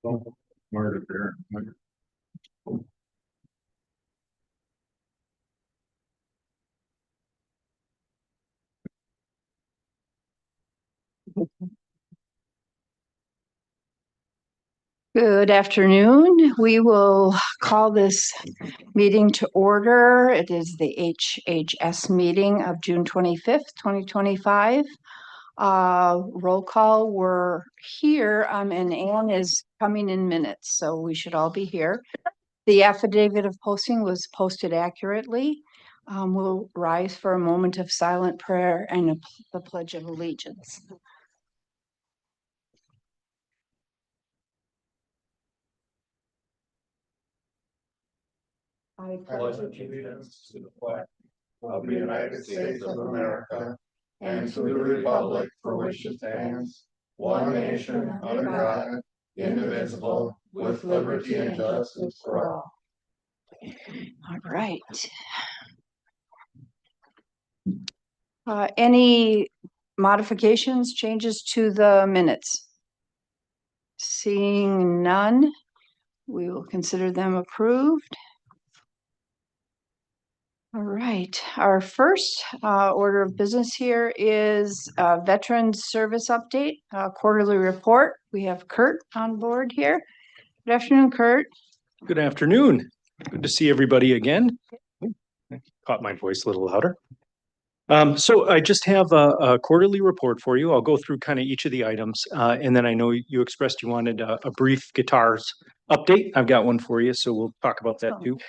Murder there. Good afternoon. We will call this meeting to order. It is the HHS meeting of June 25th, 2025. Roll call, we're here, and Ann is coming in minutes, so we should all be here. The affidavit of posting was posted accurately. We'll rise for a moment of silent prayer and the Pledge of Allegiance. I pledge allegiance to the flag of the United States of America and to the republic for which it stands, one nation under God, indivisible, with liberty and justice for all. All right. Any modifications, changes to the minutes? Seeing none, we will consider them approved. All right, our first order of business here is Veterans Service Update, quarterly report. We have Kurt on board here. Good afternoon, Kurt. Good afternoon. Good to see everybody again. I caught my voice a little louder. So I just have a quarterly report for you. I'll go through kind of each of the items, and then I know you expressed you wanted a brief guitars update. I've got one for you, so we'll talk about that too.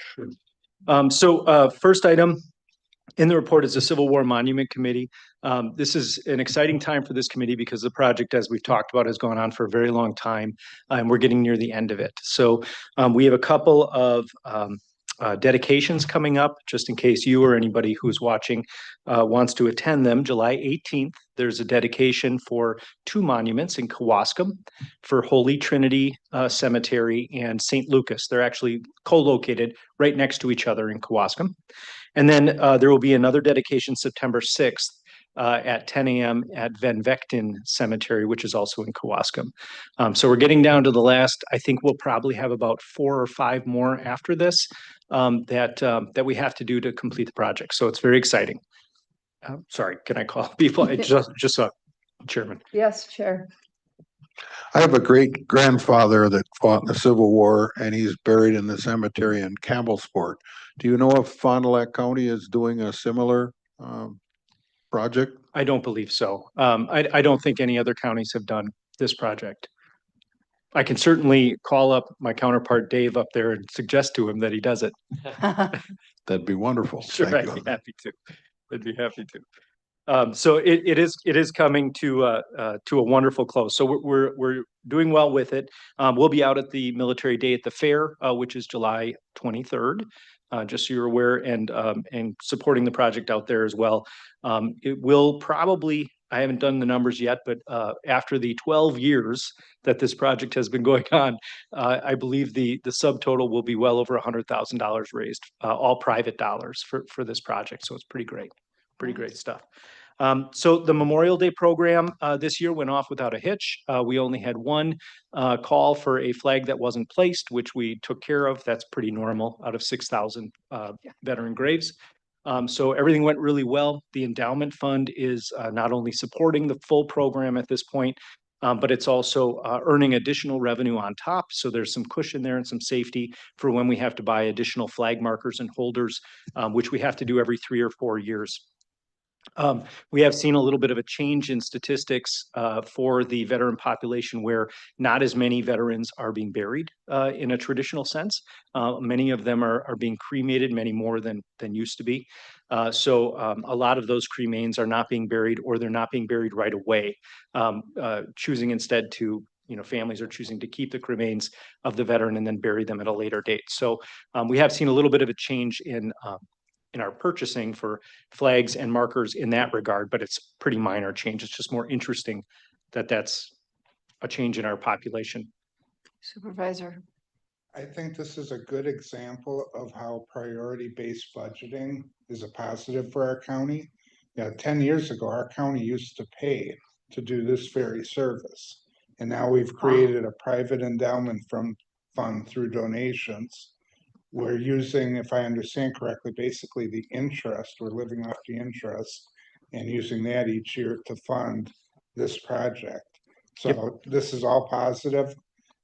First item in the report is the Civil War Monument Committee. This is an exciting time for this committee because the project, as we've talked about, has gone on for a very long time, and we're getting near the end of it. So we have a couple of dedications coming up, just in case you or anybody who's watching wants to attend them. July 18th, there's a dedication for two monuments in Kewaskum for Holy Trinity Cemetery and St. Lucas. They're actually co-located right next to each other in Kewaskum. And then there will be another dedication September 6th at 10 a.m. at Van Vechten Cemetery, which is also in Kewaskum. So we're getting down to the last. I think we'll probably have about 4 or 5 more after this that we have to do to complete the project. So it's very exciting. Sorry, can I call people? Just Chairman. Yes, Chair. I have a great grandfather that fought in the Civil War, and he's buried in the cemetery in Campbellsport. Do you know if Fond du Lac County is doing a similar project? I don't believe so. I don't think any other counties have done this project. I can certainly call up my counterpart Dave up there and suggest to him that he does it. That'd be wonderful. Sure, Thank I'd you. be happy to. I'd be happy to. So it is coming to a wonderful close. So we're doing well with it. We'll be out at the Military Day at the fair, which is July 23rd. Just so you're aware, and supporting the project out there as well. It will probably, I haven't done the numbers yet, but after the 12 years that this project has been going on, I believe the subtotal will be well over $100,000 raised, all private dollars for this project. So it's pretty great stuff. So the Memorial Day program this year went off without a hitch. We only had one call for a flag that wasn't placed, which we took care of. That's pretty normal out of 6,000 veteran graves. So everything went really well. The endowment fund is not only supporting the full program at this point, but it's also earning additional revenue on top. So there's some cushion there and some safety for when we have to buy additional flag markers and holders, which we have to do every 3 or 4 years. We have seen a little bit of a change in statistics for the veteran population where not as many veterans are being buried in a traditional sense. Many of them are being cremated, many more than used to be. So a lot of those cremains are not being buried, or they're not being buried right away, choosing instead to, families are choosing to keep the cremains of the veteran and then bury them at a later date. So we have seen a little bit of a change in our purchasing for flags and markers in that regard, but it's pretty minor change. It's just more interesting that that's a change in our population. Supervisor. I think this is a good example of how priority-based budgeting is a positive for our county. 10 years ago, our county used to pay to do this very service. And now we've created a private endowment fund through donations. We're using, if I understand correctly, basically the interest, we're living off the interest and using that each year to fund this project. So this is all positive,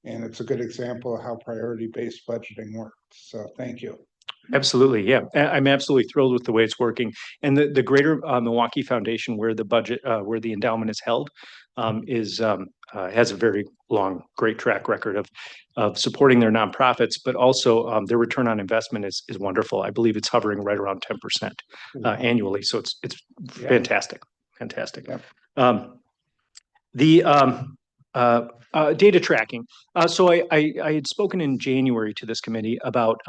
and it's a good example of how priority-based budgeting works. So thank you. Absolutely, yeah. I'm absolutely thrilled with the way it's working. And the Greater Milwaukee Foundation, where the budget, where the endowment is held, has a very long, great track record of supporting their nonprofits, but also their return on investment is wonderful. I believe it's hovering right around 10% annually. So it's Yeah. fantastic, fantastic. Yep. The data tracking. So I had spoken in January to this committee about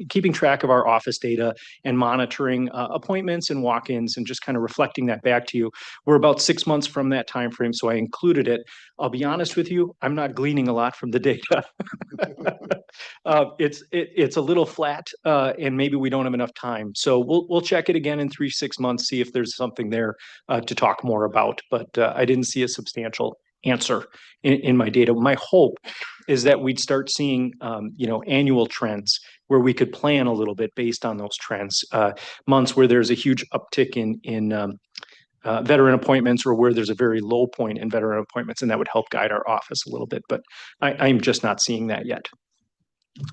keeping track of our office data and monitoring appointments and walk-ins and just kind of reflecting that back to you. We're about 6 months from that time frame, so I included it. I'll be honest with you, I'm not gleaning a lot from the data. It's a little flat, and maybe we don't have enough time. So we'll check it again in 3-6 months, see if there's something there to talk more about. But I didn't see a substantial answer in my data. My hope is that we'd start seeing, annual trends where we could plan a little bit based on those trends. Months where there's a huge uptick in veteran appointments, or where there's a very low point in veteran appointments, and that would help guide our office a little bit. But I'm just not seeing that yet.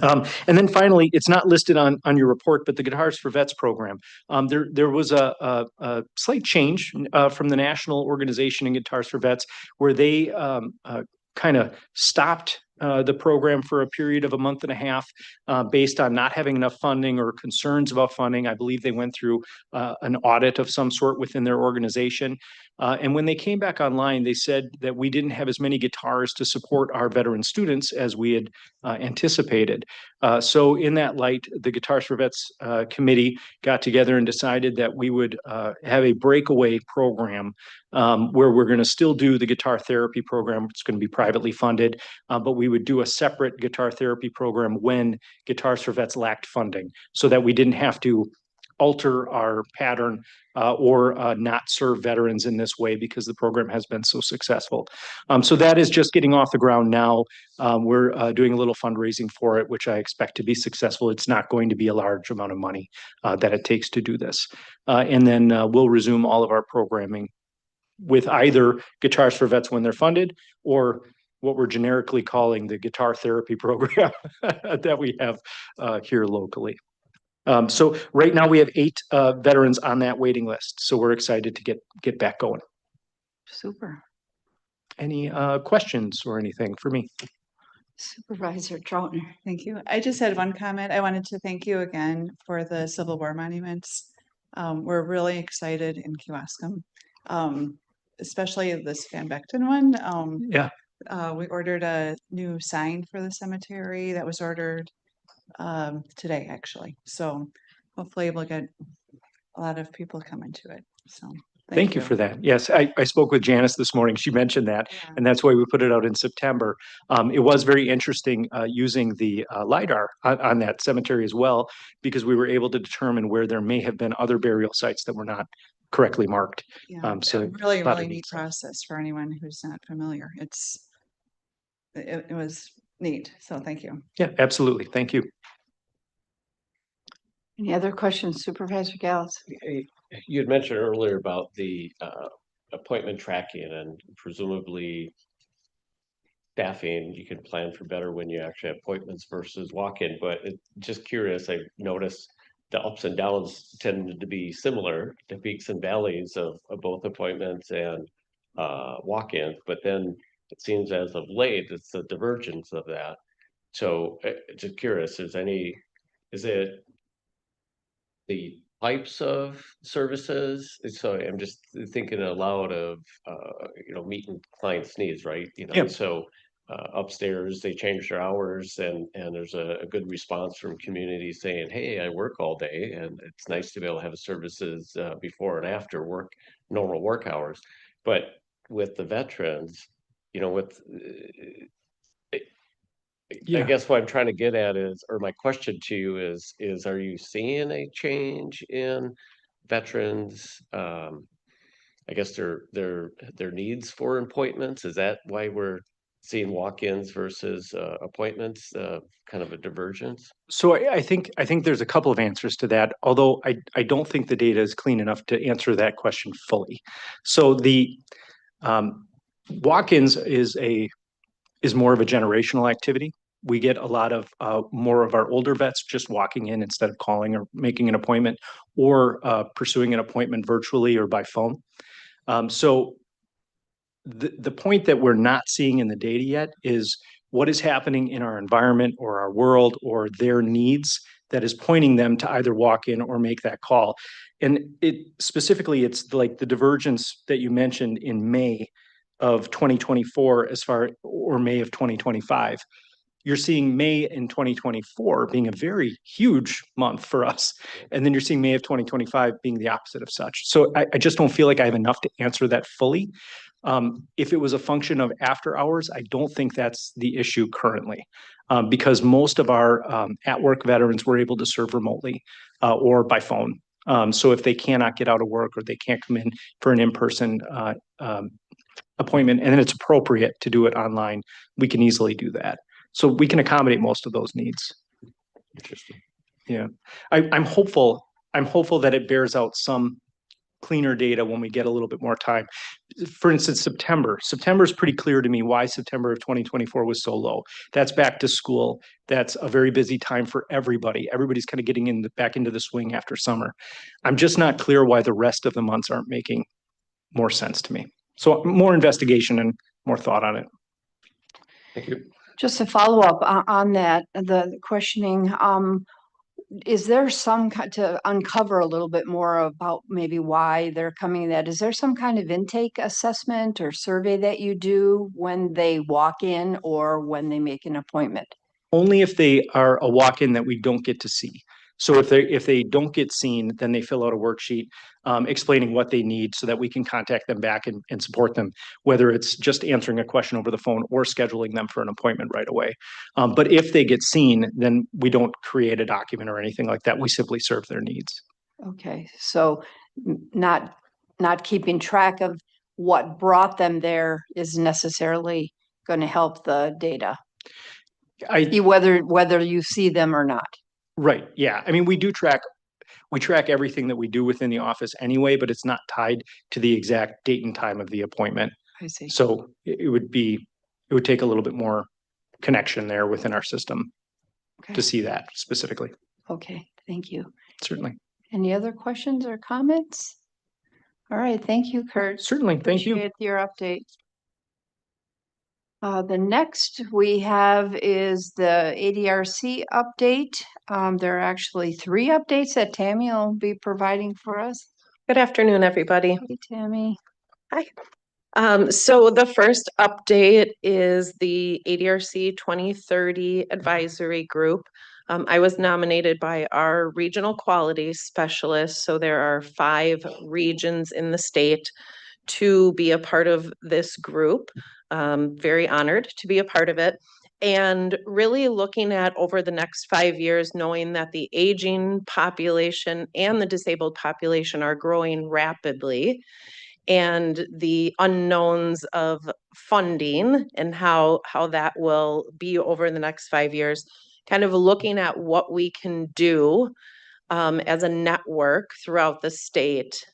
And then finally, it's not listed on your report, but the Guitars for Vets program. There was a slight change from the national organization in Guitars for Vets, where they kind of stopped the program for a period of a month and a half based on not having enough funding or concerns about funding. I believe they went through an audit of some sort within their organization. And when they came back online, they said that we didn't have as many guitars to support our veteran students as we had anticipated. So in that light, the Guitars for Vets committee got together and decided that we would have a breakaway program where we're going to still do the guitar therapy program. It's going to be privately funded, but we would do a separate guitar therapy program when Guitars for Vets lacked funding, so that we didn't have to alter our pattern or not serve veterans in this way, because the program has been so successful. So that is just getting off the ground now. We're doing a little fundraising for it, which I expect to be successful. It's not going to be a large amount of money that it takes to do this. And then we'll resume all of our programming with either Guitars for Vets when they're funded, or what we're generically calling the guitar therapy program that we have here locally. So right now we have 8 veterans on that waiting list. So we're excited to get back going. Super. Any questions or anything for me? Supervisor Troutner. Thank you. I just had one comment. I wanted to thank you again for the Civil War monuments. We're really excited in Kewaskum, especially this Van Bechten one. Yeah. We ordered a new sign for the cemetery that was ordered today, actually. So hopefully we'll get a lot of people coming to it. So Thank you for that. Yes, I spoke with Janice this morning. She mentioned that, Yeah. and that's why we put it out in September. It was very interesting using the LiDAR on that cemetery as well, because we were able to determine where there may have been other burial sites that were not correctly marked. Yeah, So really, a lot of really neat neat stuff. process for anyone who's not familiar. It was neat. So thank you. Yeah, absolutely. Thank you. Any other questions, Supervisor Gals? You had mentioned earlier about the appointment tracking, and presumably staffing, you can plan for better when you actually have appointments versus walk-in. But just curious, I noticed the ups and downs tended to be similar, the peaks and valleys of both appointments and walk-ins. But then it seems as of late, it's the divergence of that. So just curious, is it the types of services? So I'm just thinking aloud of, meeting clients' needs, right? Yeah. So upstairs, they change their hours, and there's a good response from community saying, hey, I work all day, and it's nice to be able to have services before and after work, normal work hours. But with the veterans, I guess what I'm trying to get at is, or my question to you is, are you seeing a change in veterans? I guess their needs for appointments. Is that why we're seeing walk-ins versus appointments, kind of a divergence? So I think there's a couple of answers to that, although I don't think the data is clean enough to answer that question fully. So the walk-ins is more of a generational activity. We get a lot of more of our older vets just walking in instead of calling or making an appointment, or pursuing an appointment virtually or by phone. So the point that we're not seeing in the data yet is what is happening in our environment or our world or their needs that is pointing them to either walk in or make that call. And it specifically, it's like the divergence that you mentioned in May of 2024 or May of 2025. You're seeing May in 2024 being a very huge month for us. And then you're seeing May of 2025 being the opposite of such. So I just don't feel like I have enough to answer that fully. If it was a function of after hours, I don't think that's the issue currently, because most of our at-work veterans were able to serve remotely or by phone. So if they cannot get out of work or they can't come in for an in-person appointment, and then it's appropriate to do it online, we can easily do that. So we can accommodate most of those needs. Interesting. Yeah, I'm hopeful that it bears out some cleaner data when we get a little bit more time. For instance, September is pretty clear to me why September of 2024 was so low. That's back to school. That's a very busy time for everybody. Everybody's kind of getting back into the swing after summer. I'm just not clear why the rest of the months aren't making more sense to me. So more investigation and more thought on it. Thank you. Just to follow up on that, the questioning, is there to uncover a little bit more about maybe why they're coming that? Is there some kind of intake assessment or survey that you do when they walk in or when they make an appointment? Only if they are a walk-in that we don't get to see. So if they don't get seen, then they fill out a worksheet explaining what they need so that we can contact them back and support them, whether it's just answering a question over the phone or scheduling them for an appointment right away. But if they get seen, then we don't create a document or anything like that. We simply serve their needs. Okay, so not keeping track of what brought them there is necessarily going to help the data, whether you see them or not. Right, yeah. I mean, we track everything that we do within the office anyway, but it's not tied to the exact date and time of the appointment. I see. So it would take a little bit more connection there within our system Okay. to see that specifically. Okay, thank you. Certainly. Any other questions or comments? All right, thank you, Kurt. Certainly. Thank you. Appreciate your update. The next we have is the ADRC update. There are actually 3 updates that Tammy will be providing for us. Good afternoon, everybody. Hey, Tammy. So the first update is the ADRC 2030 Advisory Group. I was nominated by our regional quality specialist. So there are 5 regions in the state to be a part of this group. Very honored to be a part of it. And really looking at over the next 5 years, knowing that the aging population and the disabled population are growing rapidly, and the unknowns of funding and how that will be over the next 5 years, kind of looking at what we can do as a network throughout the state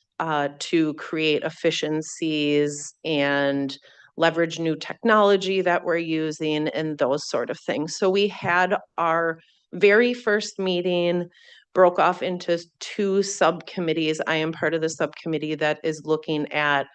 to create efficiencies and leverage new technology that we're using and those sort of things. So we had our very first meeting, broke off into 2 subcommittees. I am part of the subcommittee that is looking at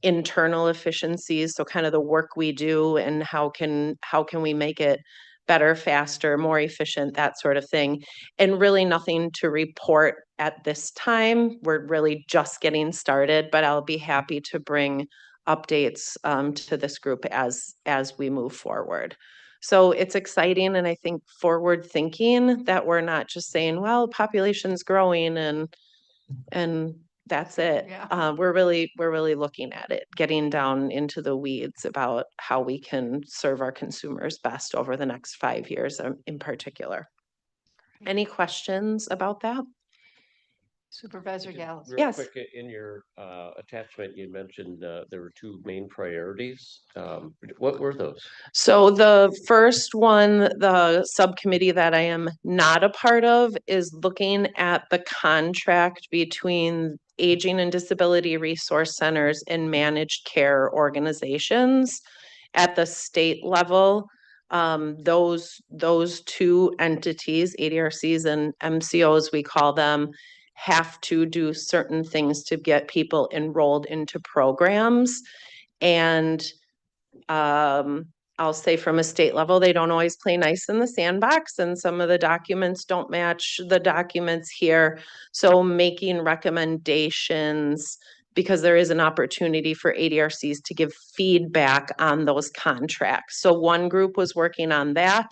internal efficiencies, so kind of the work we do and how can we make it better, faster, more efficient, that sort of thing. And really nothing to report at this time. We're really just getting started, but I'll be happy to bring updates to this group as we move forward. So it's exciting, and I think forward thinking that we're not just saying, well, population's growing and that's it. Yeah. We're really looking at it, getting down into the weeds about how we can serve our consumers best over the next 5 years in particular. Any questions about that? Supervisor Just Gallus. real Yes. quick, in your attachment, you mentioned there were two main priorities. What were those? So the first one, the subcommittee that I am not a part of, is looking at the contract between aging and disability resource centers and managed care organizations at the state level. Those two entities, ADRCs and MCOs, we call them, have to do certain things to get people enrolled into programs. And I'll say from a state level, they don't always play nice in the sandbox, and some of the documents don't match the documents here. So making recommendations, because there is an opportunity for ADRCs to give feedback on those contracts. So one group was working on that.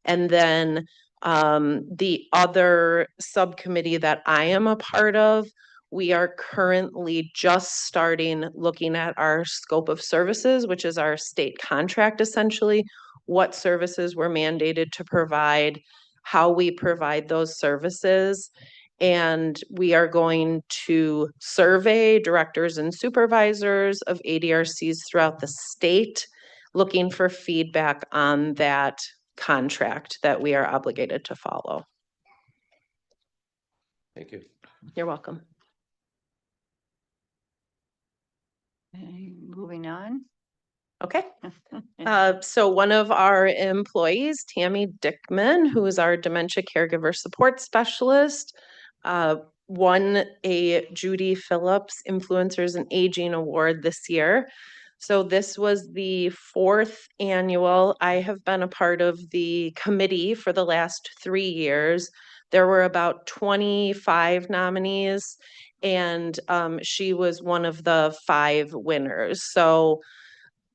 And then the other subcommittee that I am a part of, we are currently just starting looking at our scope of services, which is our state contract essentially, what services we're mandated to provide, how we provide those services. And we are going to survey directors and supervisors of ADRCs throughout the state, looking for feedback on that contract that we are obligated to follow. Thank you. You're welcome. Okay, moving on. Okay. So one of our employees, Tammy Dickman, who is our dementia caregiver support specialist, won a Judy Phillips Influencers in Aging Award this year. So this was the 4th annual. I have been a part of the committee for the last 3 years. There were about 25 nominees, and she was one of the 5 winners. So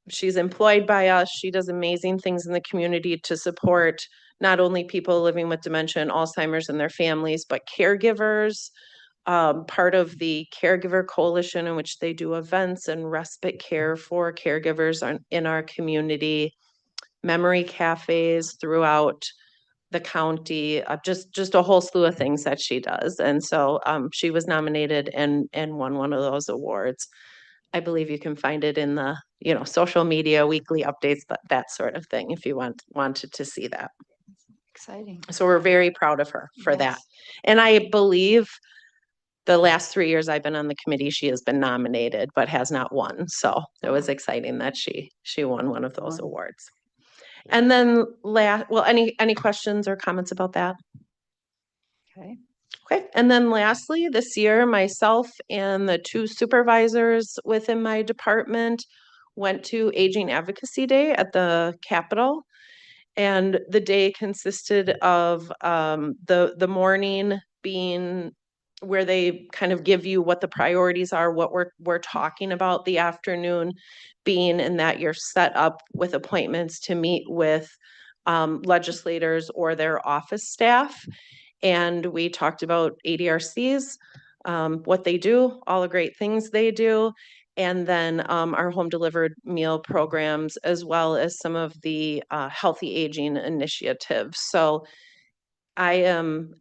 she's employed by us. She does amazing things in the community to support not only people living with dementia and Alzheimer's and their families, but caregivers. Part of the Caregiver Coalition, in which they do events and respite care for caregivers in our community, memory cafes throughout the county, just a whole slew of things that she does. And so she was nominated and won one of those awards. I believe you can find it in the, social media, weekly updates, but that sort of thing, if you wanted to see that. Exciting. So we're very proud of her for that. Yes. And I believe the last 3 years I've been on the committee, she has been nominated, but has not won. So it was exciting that she won one of those awards. And then any questions or comments about that? Okay. Okay, and then lastly, this year, myself and the 2 supervisors within my department went to Aging Advocacy Day at the Capitol. And the day consisted of the morning being where they kind of give you what the priorities are, what we're talking about, the afternoon being in that you're set up with appointments to meet with legislators or their office staff. And we talked about ADRCs, what they do, all the great things they do, and then our home delivered meal programs, as well as some of the healthy aging initiatives. So I am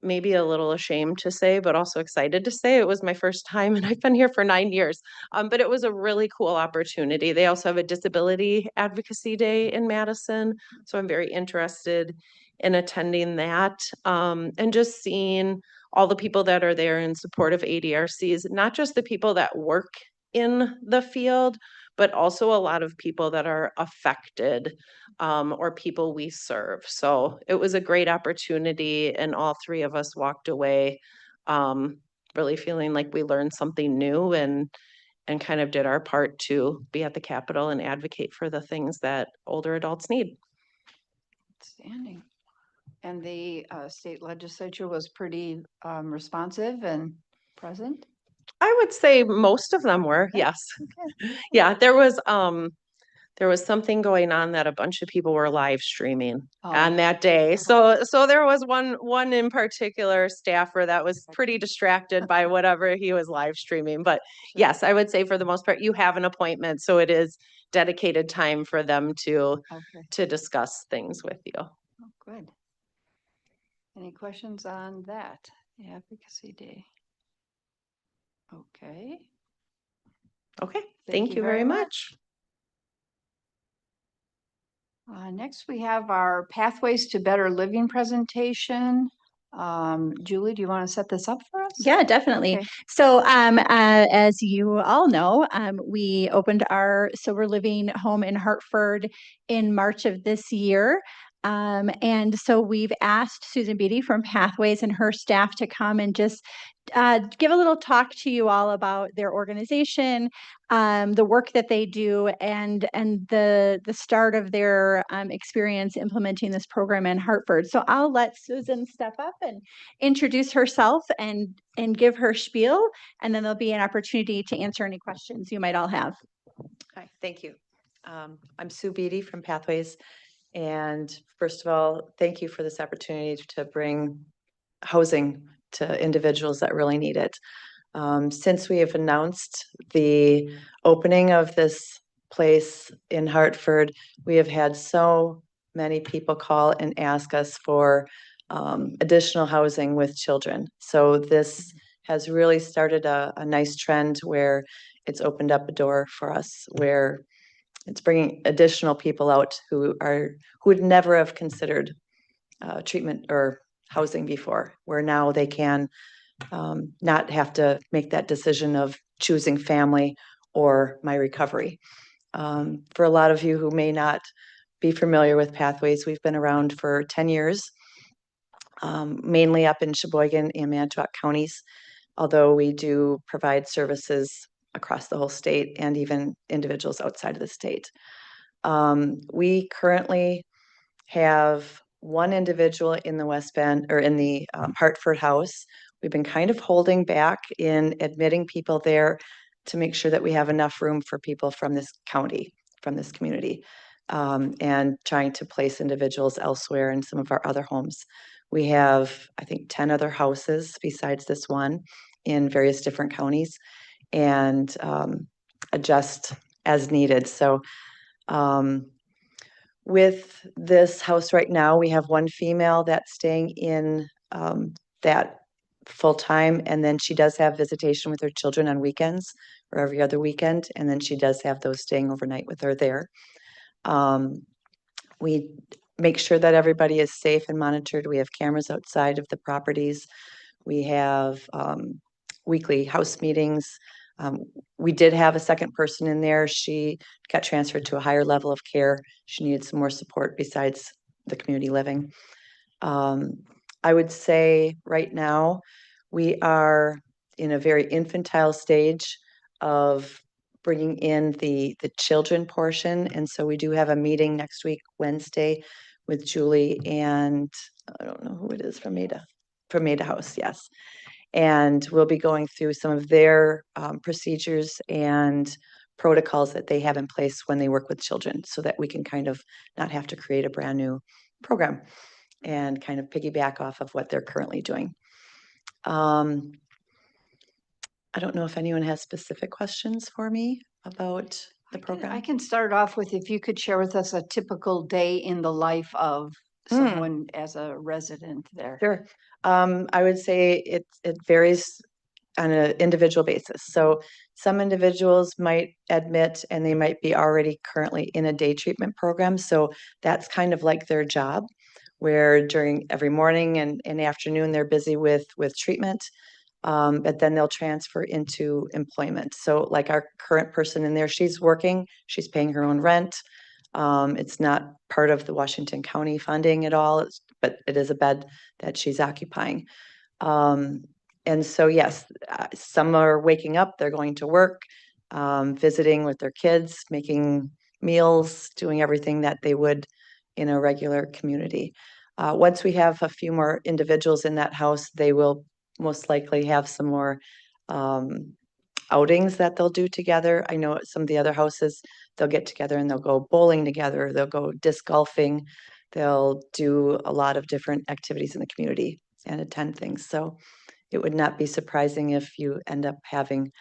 maybe a little ashamed to say, but also excited to say it was my first time, and I've been here for 9 years. But it was a really cool opportunity. They also have a Disability Advocacy Day in Madison, so I'm very interested in attending that, and just seeing all the people that are there in support of ADRCs, not just the people that work in the field, but also a lot of people that are affected or people we serve. So it was a great opportunity, and all 3 of us walked away really feeling like we learned something new and kind of did our part to be at the Capitol and advocate for the things that older adults need. Outstanding. And the state legislature was pretty responsive and present? I would say most of them were, yes. Okay. Yeah, there was something going on that a bunch of people were live streaming on Oh. that day. So there was one in particular staffer that was pretty distracted by whatever he was live streaming. But Sure. yes, I would say for the most part, you have an appointment, so it is dedicated time for them Okay. to discuss things with you. Oh, good. Any questions on that, the Advocacy Day? Okay. Okay, thank you very much. Next, we have our Pathways to Better Living presentation. Julie, do you want to set this up for us? Yeah, definitely. Okay. So, as you all know, we opened our sober living home in Hartford in March of this year. And so we've asked Susan Beatty from Pathways and her staff to come and just give a little talk to you all about their organization, the work that they do, and the start of their experience implementing this program in Hartford. So I'll let Susan step up and introduce herself and give her spiel, and then there'll be an opportunity to answer any questions you might all have. Hi, thank you. I'm Sue Beatty from Pathways. And first of all, thank you for this opportunity to bring housing to individuals that really need it. Since we have announced the opening of this place in Hartford, we have had so many people call and ask us for additional housing with children. So this has really started a nice trend where it's opened up a door for us, where it's bringing additional people out who would never have considered treatment or housing before, where now they can not have to make that decision of choosing family or my recovery. For a lot of you who may not be familiar with Pathways, we've been around for 10 years, mainly up in Sheboygan and Manitowoc counties, although we do provide services across the whole state and even individuals outside of the state. We currently have one individual in the West Bend or in the Hartford house. We've been kind of holding back in admitting people there to make sure that we have enough room for people from this county, from this community, and trying to place individuals elsewhere in some of our other homes. We have, I think, 10 other houses besides this one in various different counties, and adjust as needed. So with this house right now, we have one female that's staying in that full time, and then she does have visitation with her children on weekends or every other weekend, and then she does have those staying overnight with her there. We make sure that everybody is safe and monitored. We have cameras outside of the properties. We have weekly house meetings. We did have a second person in there. She got transferred to a higher level of care. She needed some more support besides the community living. I would say right now we are in a very infantile stage of bringing in the children portion. And so we do have a meeting next week, Wednesday, with Julie and I don't know who it is from Maida House, yes. And we'll be going through some of their procedures and protocols that they have in place when they work with children so that we can kind of not have to create a brand new program and kind of piggyback off of what they're currently doing. I don't know if anyone has specific questions for me about the program. I can start off with if you could share with us a typical day in the life of someone as a resident there. Sure. I would say it varies on an individual basis. So some individuals might admit and they might be already currently in a day treatment program. So that's kind of like their job, where during every morning and afternoon they're busy with treatment. But then they'll transfer into employment. So like our current person in there, she's working, she's paying her own rent. It's not part of the Washington County funding at all, but it is a bed that she's occupying. And so, yes, some are waking up, they're going to work, visiting with their kids, making meals, doing everything that they would in a regular community. Once we have a few more individuals in that house, they will most likely have some more outings that they'll do together. I know at some of the other houses, they'll get together and they'll go bowling together, they'll go disc golfing, they'll do a lot of different activities in the community and attend things. So it would not be surprising if you end up having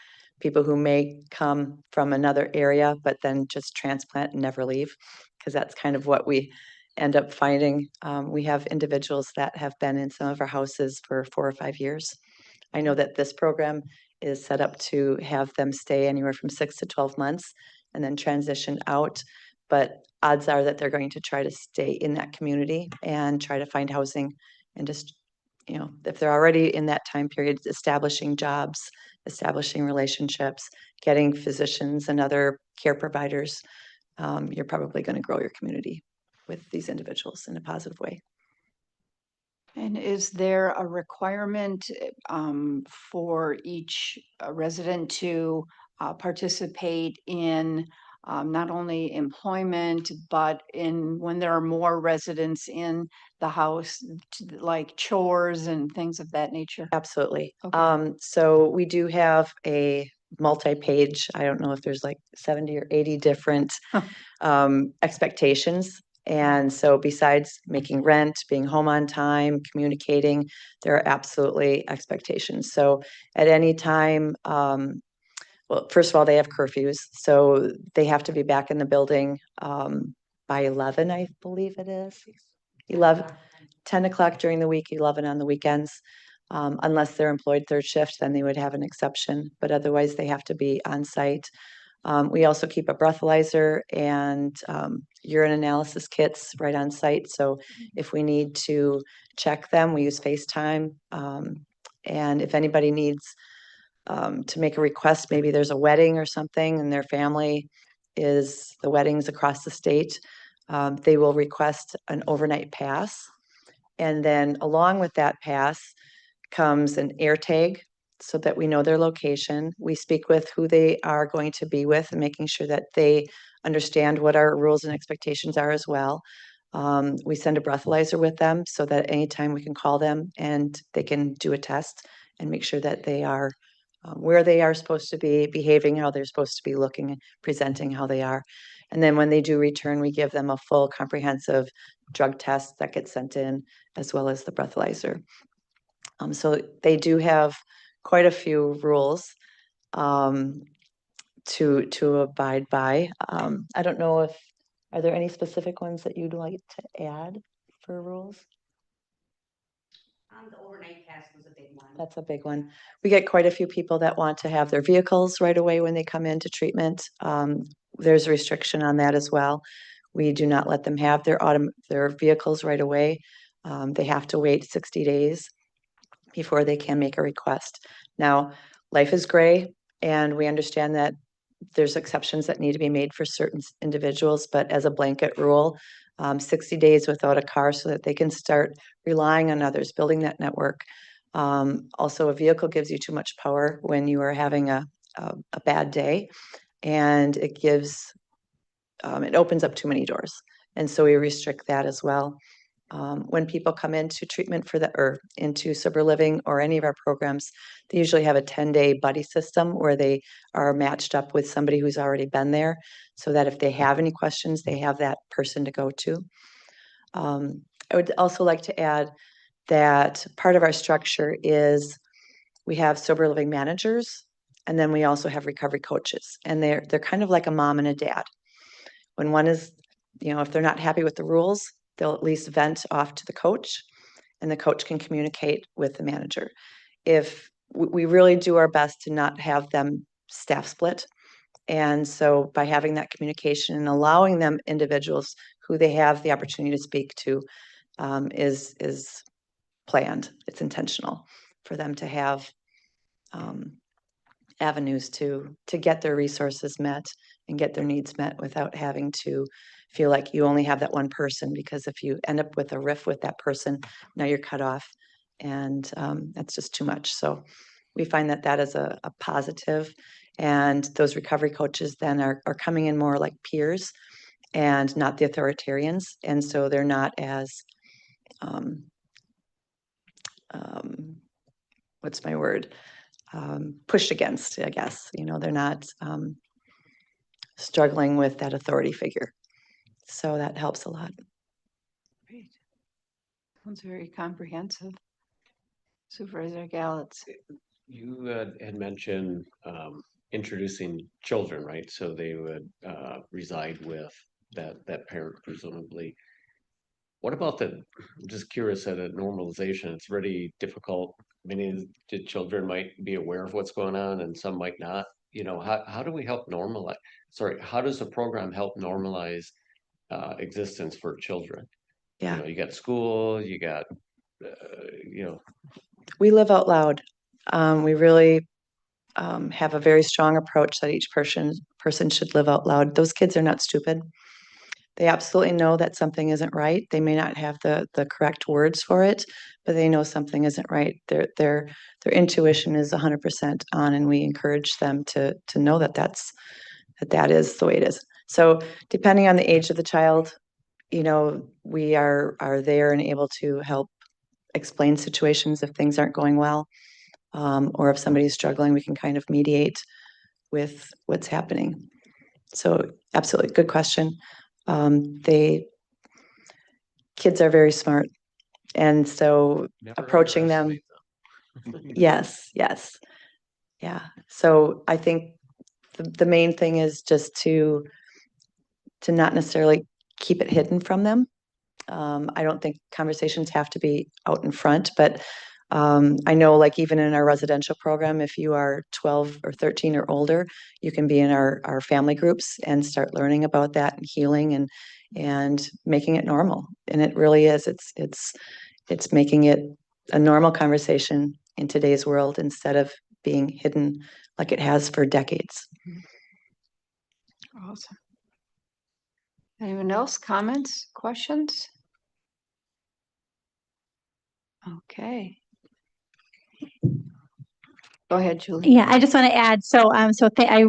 people who may come from another area, but then just transplant and never leave, because that's kind of what we end up finding. We have individuals that have been in some of our houses for 4 or 5 years. I know that this program is set up to have them stay anywhere from 6 to 12 months and then transition out. But odds are that they're going to try to stay in that community and try to find housing and just, if they're already in that time period, establishing jobs, establishing relationships, getting physicians and other care providers, you're probably going to grow your community with these individuals in a positive way. And is there a requirement for each resident to participate in not only employment, but in when there are more residents in the house, like chores and things of that nature? Absolutely. Okay. So we do have a multi-page, I don't know if there's like 70 or 80 different expectations. And so besides making rent, being home on time, communicating, there are absolutely expectations. So at any time, well, first of all, they have curfews, so they have to be back in the building by 11, I believe it is. 11, 10 o'clock during the week, 11 on the weekends. Unless they're employed third shift, then they would have an exception, but otherwise they have to be on site. We also keep a breathalyzer and urine analysis kits right on site. So if we need to check them, we use FaceTime. And if anybody needs to make a request, maybe there's a wedding or something and their family the wedding's across the state, they will request an overnight pass. And then along with that pass comes an air tag so that we know their location. We speak with who they are going to be with and making sure that they understand what our rules and expectations are as well. We send a breathalyzer with them so that anytime we can call them and they can do a test and make sure that they are where they are supposed to be, behaving how they're supposed to be, looking and presenting how they are. And then when they do return, we give them a full comprehensive drug test that gets sent in, as well as the breathalyzer. So they do have quite a few rules to abide by. I don't know are there any specific ones that you'd like to add for rules? The overnight pass was a big one. That's a big one. We get quite a few people that want to have their vehicles right away when they come into treatment. There's a restriction on that as well. We do not let them have their vehicles right away. They have to wait 60 days before they can make a request. Now, life is gray, and we understand that there's exceptions that need to be made for certain individuals, but as a blanket rule, 60 days without a car so that they can start relying on others, building that network. Also, a vehicle gives you too much power when you are having a bad day, and it opens up too many doors. And so we restrict that as well. When people come into treatment or into sober living or any of our programs, they usually have a 10-day buddy system where they are matched up with somebody who's already been there, so that if they have any questions, they have that person to go to. I would also like to add that part of our structure is we have sober living managers, and then we also have recovery coaches, and they're kind of like a mom and a dad. When one is, if they're not happy with the rules, they'll at least vent off to the coach, and the coach can communicate with the manager. If we really do our best to not have them staff split. And so by having that communication and allowing them individuals who they have the opportunity to speak to is planned. It's intentional for them to have avenues to get their resources met and get their needs met without having to feel like you only have that one person, because if you end up with a riff with that person, now you're cut off, and that's just too much. So we find that is a positive, and those recovery coaches then are coming in more like peers and not the authoritarians, and so they're not as what's my word? Pushed against, I guess. They're not struggling with that authority figure. So that helps a lot. Great. Sounds very comprehensive. Supervisor Gallitz. You had mentioned introducing children, right? So they would reside with that parent, presumably. What about just curious, at a normalization, it's really difficult many of the children might be aware of what's going on and some might not. You know, how do we help normalize, sorry, how does the program help normalize existence for children? You Yeah, know, you got school, you got, you know, we live out loud. We really have a very strong approach that each person should live out loud. Those kids are not stupid. They absolutely know that something isn't right. They may not have the correct words for it, but they know something isn't right. Their intuition is 100% on, and we encourage them to know that that is the way it is. So depending on the age of the child, you know, we are there and able to help explain situations if things aren't going well, or if somebody's struggling, we can kind of mediate with what's happening. So absolutely, good question. Kids are very smart, and so never approaching them, underestimate yes, yes, yeah. So I think the main thing is just to not necessarily keep it hidden from them. I don't think conversations have to be out in front, but I know, like, even in our residential program, if you are 12 or 13 or older, you can be in our family groups and start learning about that and healing and making it normal. And it really is. It's making it a normal conversation in today's world instead of being hidden like it has for decades. Awesome. Anyone else? Comments, questions? Okay. Go ahead, Julie. Yeah, I just want to add,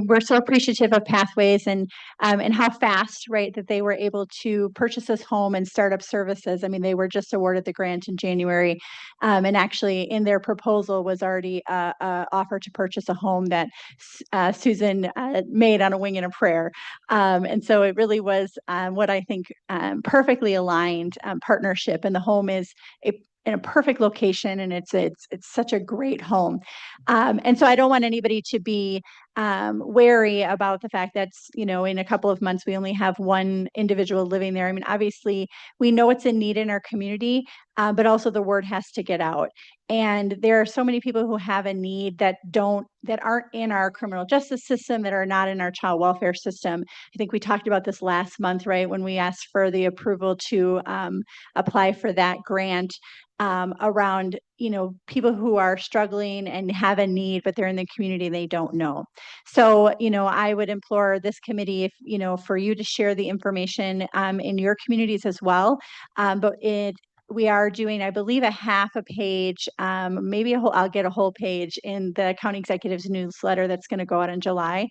we're so appreciative of Pathways and how fast, right, that they were able to purchase this home and start up services. I mean, they were just awarded the grant in January, and actually in their proposal was already a offer to purchase a home that Susan made on a wing and a prayer. And so it really was what I think perfectly aligned partnership, and the home is in a perfect location, and it's such a great home. And so I don't want anybody to be wary about the fact that, you know, in a couple of months, we only have one individual living there. I mean, obviously, we know it's a need in our community, but also the word has to get out. And there are so many people who have a need that aren't in our criminal justice system, that are not in our child welfare system. I think we talked about this last month, right, when we asked for the approval to apply for that grant. Around, you know, people who are struggling and have a need, but they're in the community, they don't know. So, you know, I would implore this committee, if, you know, for you to share the information in your communities as well. We are doing, I believe, a half a page, maybe I'll get a whole page in the county executive's newsletter that's going to go out in July.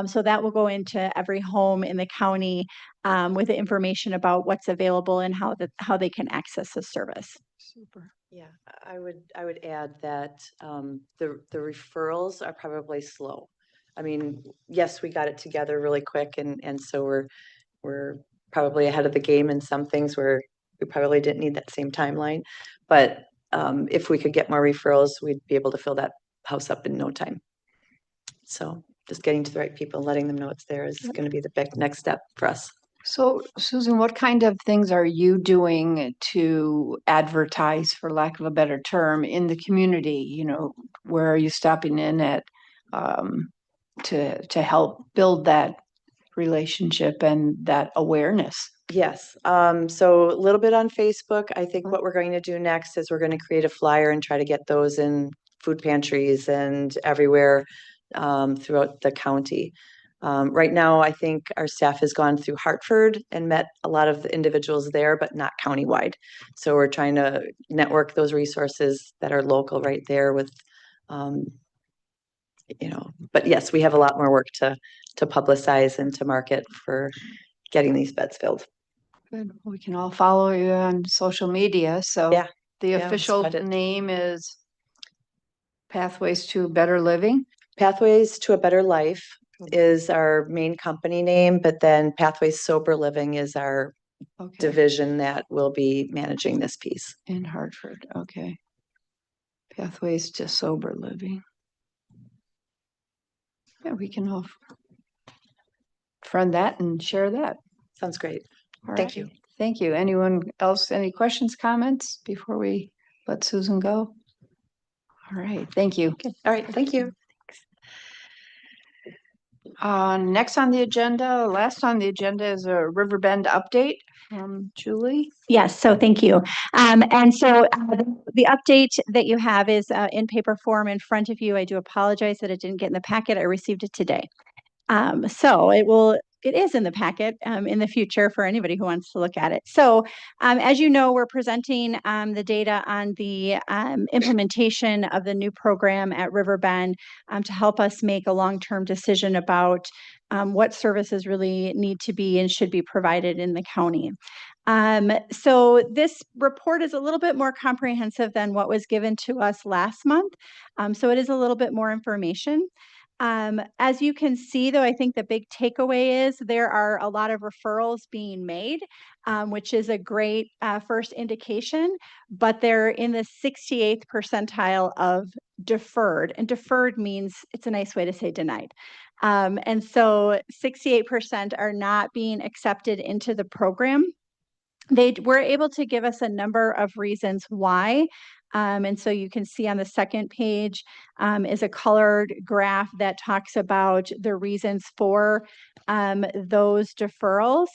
So that will go into every home in the county with the information about what's available and how they can access the service. Super. Yeah, I would add that the referrals are probably slow. I mean, yes, we got it together really quick, and so we're probably ahead of the game in some things where we probably didn't need that same timeline. But if we could get more referrals, we'd be able to fill that house up in no time. So just getting to the right people, letting them know it's there is going to be the big next step for us. So, Susan, what kind of things are you doing to advertise, for lack of a better term, in the community? You know, where are you stopping in at to help build that relationship and that awareness? Yes. So a little bit on Facebook. I think what we're going to do next is we're going to create a flyer and try to get those in food pantries and everywhere throughout the county. Right now, I think our staff has gone through Hartford and met a lot of the individuals there, but not countywide. So we're trying to network those resources that are local right there with, you know, but yes, we have a lot more work to publicize and to market for getting these beds filled. Good. We can all follow you on social media. So Yeah. the Yeah, official spread it. name is Pathways to Better Living. Pathways to a Better Life is our main company name, but then Pathways Sober Living is our Okay. division that will be managing this piece. In Hartford. Okay. Pathways to Sober Living. Yeah, we can all friend that and share that. Sounds great. All Thank right. you. Thank you. Anyone else, any questions, comments before we let Susan go? All right, thank you. All right, thank you. Next on the agenda, last on the agenda is a Riverbend update from Julie. Yes, so thank you. And so the update that you have is in paper form in front of you. I do apologize that it didn't get in the packet. I received it today. So it is in the packet in the future for anybody who wants to look at it. So as you know, we're presenting the data on the implementation of the new program at Riverbend to help us make a long-term decision about what services really need to be and should be provided in the county. So this report is a little bit more comprehensive than what was given to us last month. So it is a little bit more information. As you can see, though, I think the big takeaway is there are a lot of referrals being made, which is a great first indication, but they're in the 68th percentile of deferred. And deferred means it's a nice way to say denied. And so 68% are not being accepted into the program. They were able to give us a number of reasons why. And so you can see on the second page is a colored graph that talks about the reasons for those deferrals.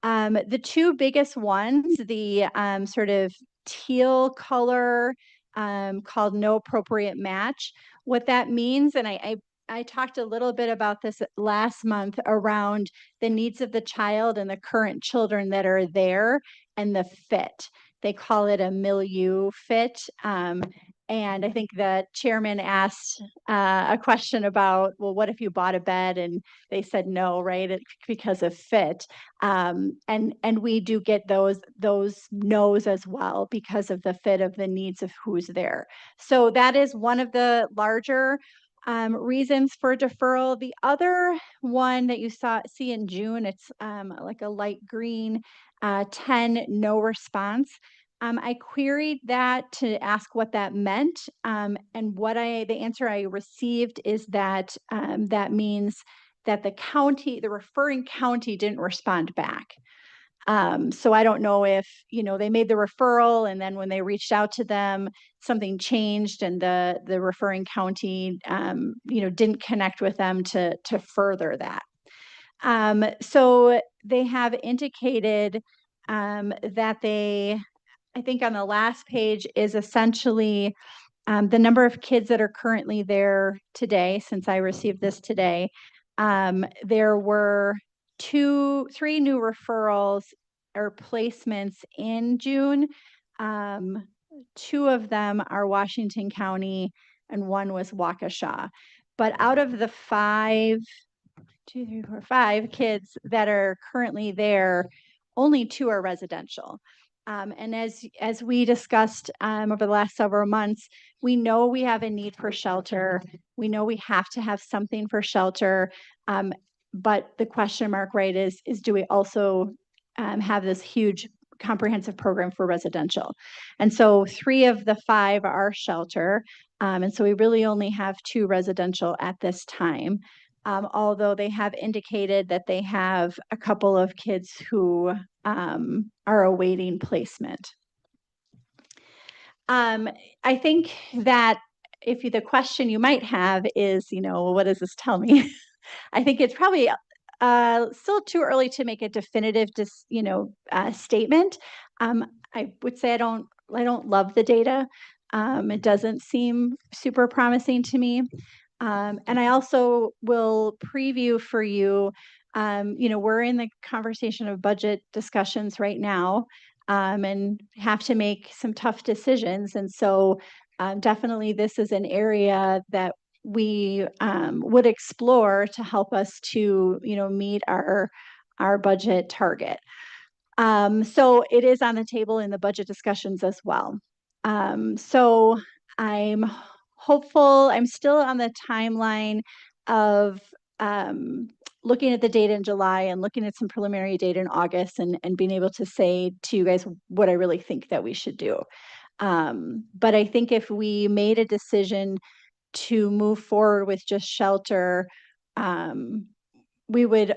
The two biggest ones, the sort of teal color called no appropriate match. What that means, and I talked a little bit about this last month around the needs of the child and the current children that are there and the fit. They call it a milieu fit. And I think the chairman asked a question about, well, what if you bought a bed? And they said no, right? Because of fit. And we do get those no's as well because of the fit of the needs of who's there. So that is one of the larger reasons for deferral. The other one that you see in June, it's like a light green, 10 no response. I queried that to ask what that meant. And the answer I received is that that means that the referring county didn't respond back. So I don't know if, they made the referral and then when they reached out to them, something changed and the referring county, didn't connect with them to further that. So they have indicated that I think on the last page is essentially the number of kids that are currently there today, since I received this today. There were 3 new referrals or placements in June. 2 of them are Washington County and 1 was Waukesha. But out of the 5 kids that are currently there, only 2 are residential. And as we discussed over the last several months, we know we have a need for shelter. We know we have to have something for shelter. But the question mark, right, is do we also have this huge comprehensive program for residential? And so 3 of the 5 are shelter. And so we really only have 2 residential at this time. Although they have indicated that they have a couple of kids who are awaiting placement. I think that the question you might have is, what does this tell me? I think it's probably still too early to make a definitive, statement. I would say I don't love the data. It doesn't seem super promising to me. And I also will preview for you, we're in the conversation of budget discussions right now, and have to make some tough decisions. And so definitely this is an area that we would explore to help us to, meet our budget target. So it is on the table in the budget discussions as well. So I'm hopeful. I'm still on the timeline of looking at the data in July and looking at some preliminary data in August and being able to say to you guys what I really think that we should do. But I think if we made a decision to move forward with just shelter, we would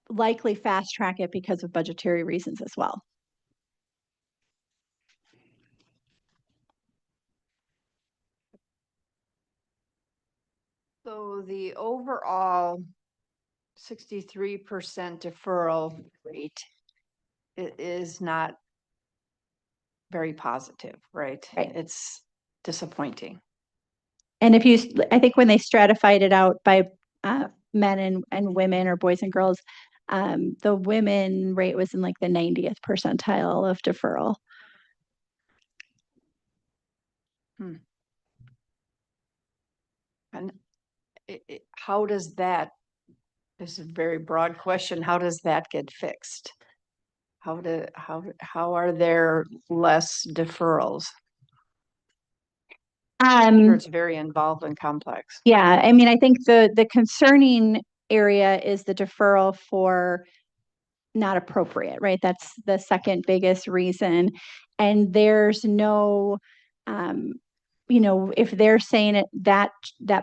likely fast track it because of budgetary reasons as well. So the overall 63% deferral rate is not very positive, right? Right. It's disappointing. And if you, I think when they stratified it out by men and women or boys and girls, the women rate was in like the 90th percentile of deferral. And how does that, this is a very broad question, how does that get fixed? How are there less deferrals? Sure, it's very involved and complex. Yeah, I mean, I think the concerning area is the deferral for not appropriate, right? That's the second biggest reason. And there's no, if they're saying it that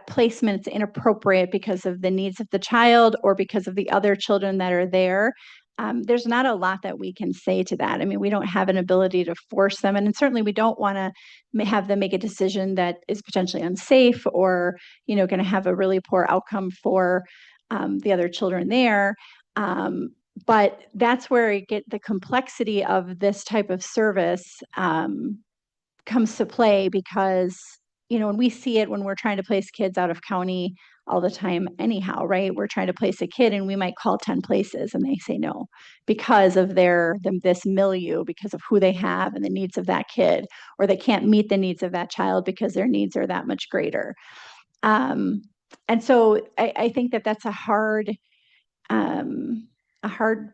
placement's inappropriate because of the needs of the child or because of the other children that are there, there's not a lot that we can say to that. I mean, we don't have an ability to force them, and certainly we don't want to have them make a decision that is potentially unsafe or going to have a really poor outcome for the other children there. But that's where you get the complexity of this type of service comes to play because, and we see it when we're trying to place kids out of county all the time anyhow, right? We're trying to place a kid and we might call 10 places and they say no because of this milieu, because of who they have and the needs of that kid, or they can't meet the needs of that child because their needs are that much greater. And so I think that that's a hard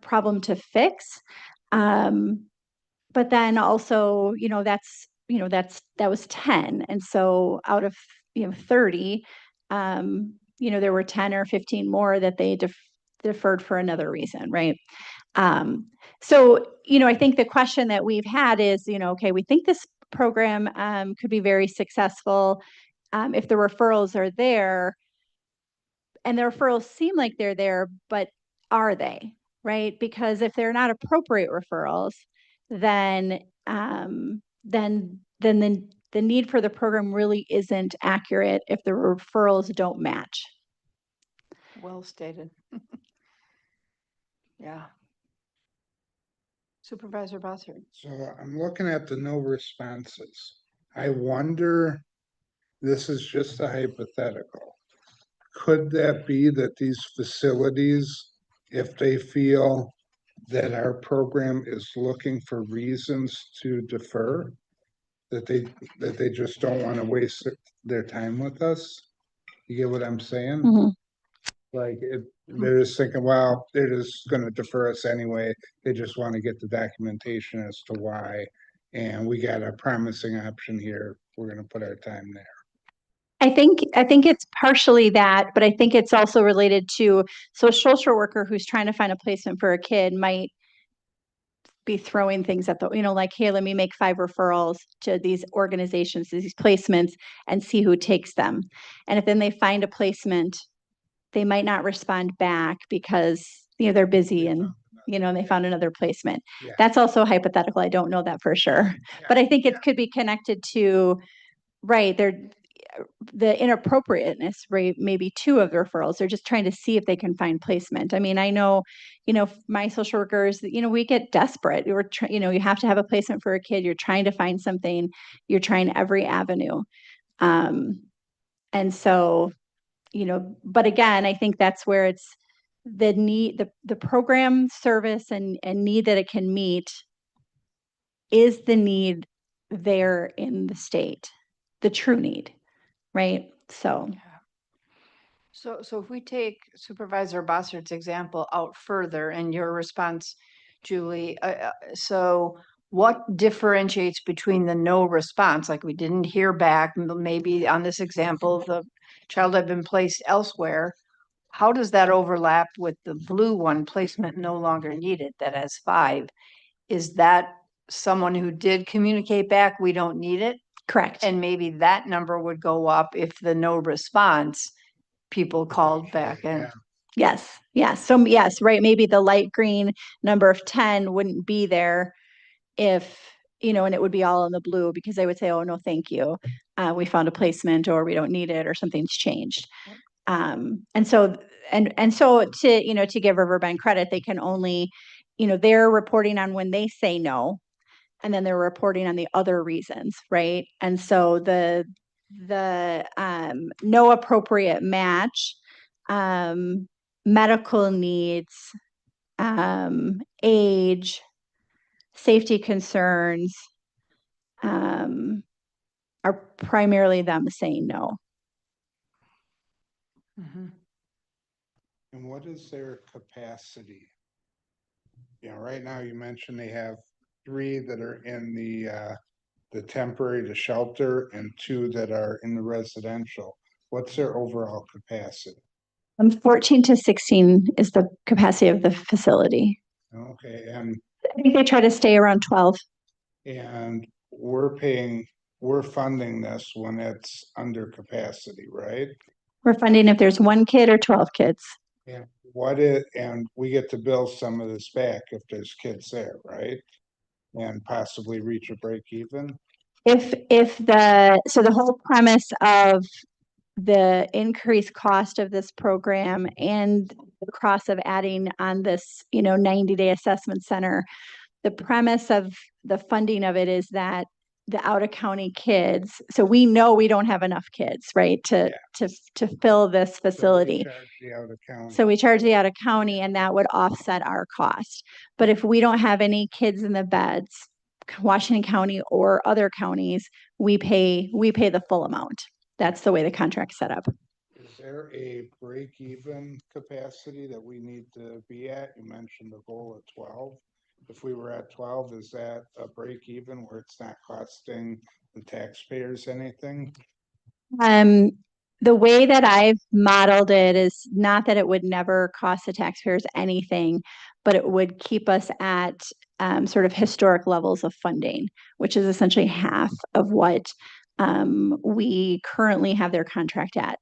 problem to fix. But then also, that was 10. And so out of, 30, there were 10 or 15 more that they deferred for another reason, right? So, I think the question that we've had is, okay, we think this program could be very successful if the referrals are there, and the referrals seem like they're there, but are they, right? Because if they're not appropriate referrals, then the need for the program really isn't accurate if the referrals don't match. Well stated. Yeah. Supervisor Bossert. So I'm looking at the no responses. I wonder, this is just a hypothetical. Could that be that these facilities, if they feel that our program is looking for reasons to defer, that they just don't want to waste their time with us? You get what I'm saying? Mhm. Like they're just thinking, well, they're just gonna defer us anyway. They just want to get the documentation as to why. And we got a promising option here. We're gonna put our time there. I think it's partially that, but I think it's also related to, so a social worker who's trying to find a placement for a kid might be throwing things at the, like, hey, let me make 5 referrals to these organizations, to these placements, and see who takes them. And if then they find a placement, they might not respond back because, they're busy and, they found another placement. Yeah. That's also hypothetical. I don't know that for sure. But I think it could be connected to, right, the inappropriateness, right? Maybe 2 of the referrals. They're just trying to see if they can find placement. I mean, I know, my social workers, we get desperate. You have to have a placement for a kid. You're trying to find something. You're trying every avenue. And so, but again, I think that's where it's the need, the program service and need that it can meet is the need there in the state, the true need, right? So if we take Supervisor Bossert's example out further and your response, Julie, so what differentiates between the no response, like we didn't hear back, maybe on this example, the child had been placed elsewhere. How does that overlap with the blue one, placement no longer needed, that has 5? Is that someone who did communicate back, we don't need it? correct. And maybe that number would go up if the no response people called back in. Yeah. Yes. So yes, right. Maybe the light green number of 10 wouldn't be there if, and it would be all in the blue because they would say, oh, no, thank you. We found a placement or we don't need it or something's changed. And so, and so to, to give Riverbend credit, they can only, they're reporting on when they say no, and then they're reporting on the other reasons, right? And so the no appropriate match, medical needs, age, safety concerns, are primarily them saying no. And what is their capacity? Right now you mentioned they have 3 that are in the temporary, the shelter, and 2 that are in the residential. What's their overall capacity? 14 to 16 is the capacity of the facility. Okay, and I think they try to stay around 12. we're funding this when it's under capacity, right? We're funding if there's 1 kid or 12 kids. And and we get to bill some of this back if there's kids there, right? And possibly reach a break even. So the whole premise of the increased cost of this program and the cost of adding on this, 90-day assessment center, the premise of the funding of it is that the out of county kids, so we know we don't have enough kids, right, to fill this facility. So we charge the out of county, and that would offset our cost. But if we don't have any kids in the beds, Washington County or other counties, we pay the full amount. That's the way the contract's set up. Is there a break-even capacity that we need to be at? You mentioned the goal of 12. If we were at 12, is that a break-even where it's not costing the taxpayers anything? The way that I've modeled it is not that it would never cost the taxpayers anything, but it would keep us at sort of historic levels of funding, which is essentially half of what we currently have their contract at.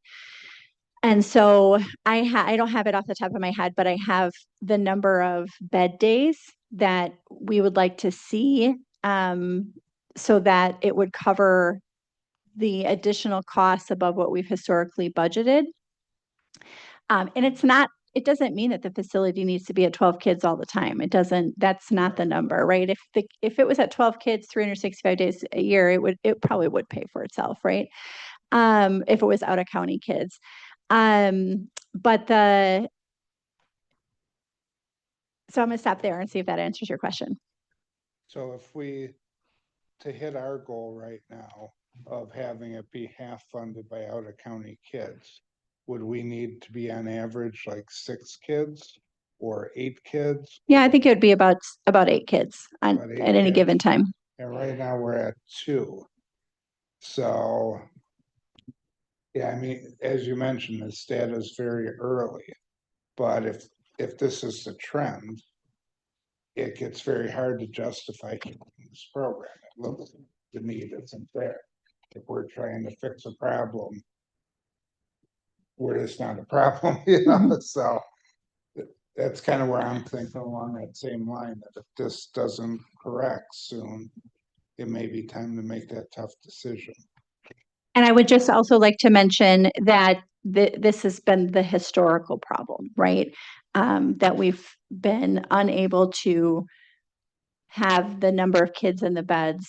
And so I don't have it off the top of my head, but I have the number of bed days that we would like to see, so that it would cover the additional costs above what we've historically budgeted. And it doesn't mean that the facility needs to be at 12 kids all the time. That's not the number, right? If it was at 12 kids, 365 days a year, it probably would pay for itself, right? If it was out of county kids. So I'm gonna stop there and see if that answers your question. So to hit our goal right now of having it be half funded by out of county kids, would we need to be on average like 6 kids or 8 kids? Yeah, I think it would be about 8 kids at any given time. And right now we're at 2. So, yeah, I mean, as you mentioned, the data is very early, but if this is the trend, it gets very hard to justify this program. It looks the need isn't there. If we're trying to fix a problem, where it's not a problem, so that's kind of where I'm thinking along that same line, that if this doesn't correct soon, it may be time to make that tough decision. And I would just also like to mention that this has been the historical problem, right? That we've been unable to have the number of kids in the beds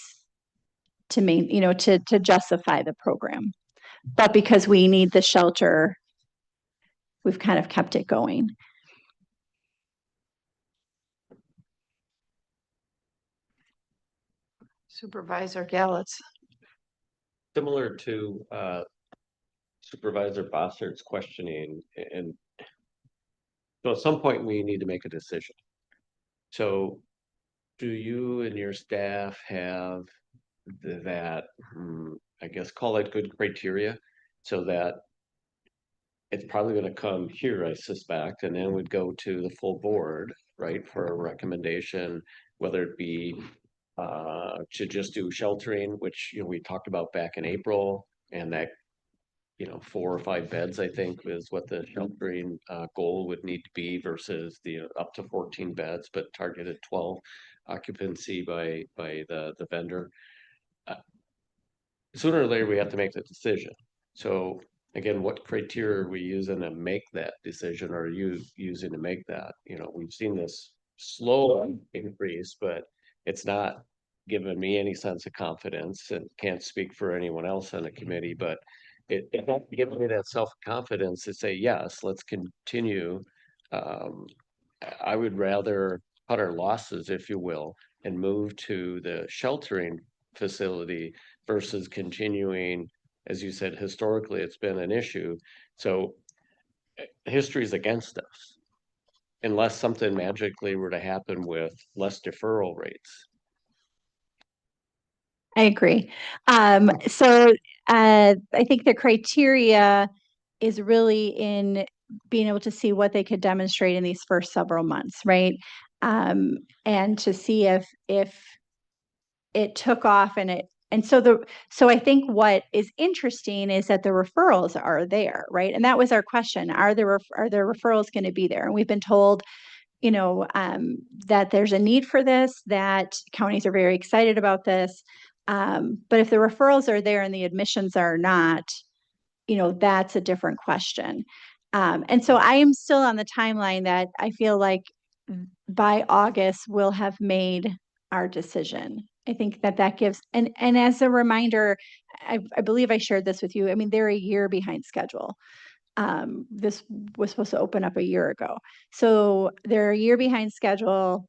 to justify the program. But because we need the shelter, we've kind of kept it going. Supervisor Gallitz. Similar to Supervisor Bossert's questioning, and so at some point we need to make a decision. So do you and your staff have that, I guess, call it good criteria, so that it's probably going to come here, I suspect, and then would go to the full board, right, for a recommendation, whether it be to just do sheltering, which we talked about back in April, and that 4 or 5 beds, I think, is what the sheltering goal would need to be, versus the up to 14 beds, but targeted 12 occupancy by the vendor. Sooner or later we have to make the decision. So again, what criteria are we using to make that decision, or are you using to make that? You know, we've seen this slow increase, but it's not giving me any sense of confidence, and can't speak for anyone else on the committee, but it's not giving me that self-confidence to say, yes, let's continue. Um, I would rather cut our losses, if you will, and move to the sheltering facility versus continuing, as you said, historically, it's been an issue. So history is against us unless something magically were to happen with less deferral rates. I agree. So I think the criteria is really in being able to see what they could demonstrate in these first several months, right? And to see if it took off and so I think what is interesting is that the referrals are there, right? And that was our question. Are there referrals going to be there? And we've been told, that there's a need for this, that counties are very excited about this. But if the referrals are there and the admissions are not, that's a different question. And so I am still on the timeline that I feel like by August we'll have made our decision. I think that gives, and as a reminder, I believe I shared this with you. I mean, they're a year behind schedule. This was supposed to open up a year ago. So they're a year behind schedule.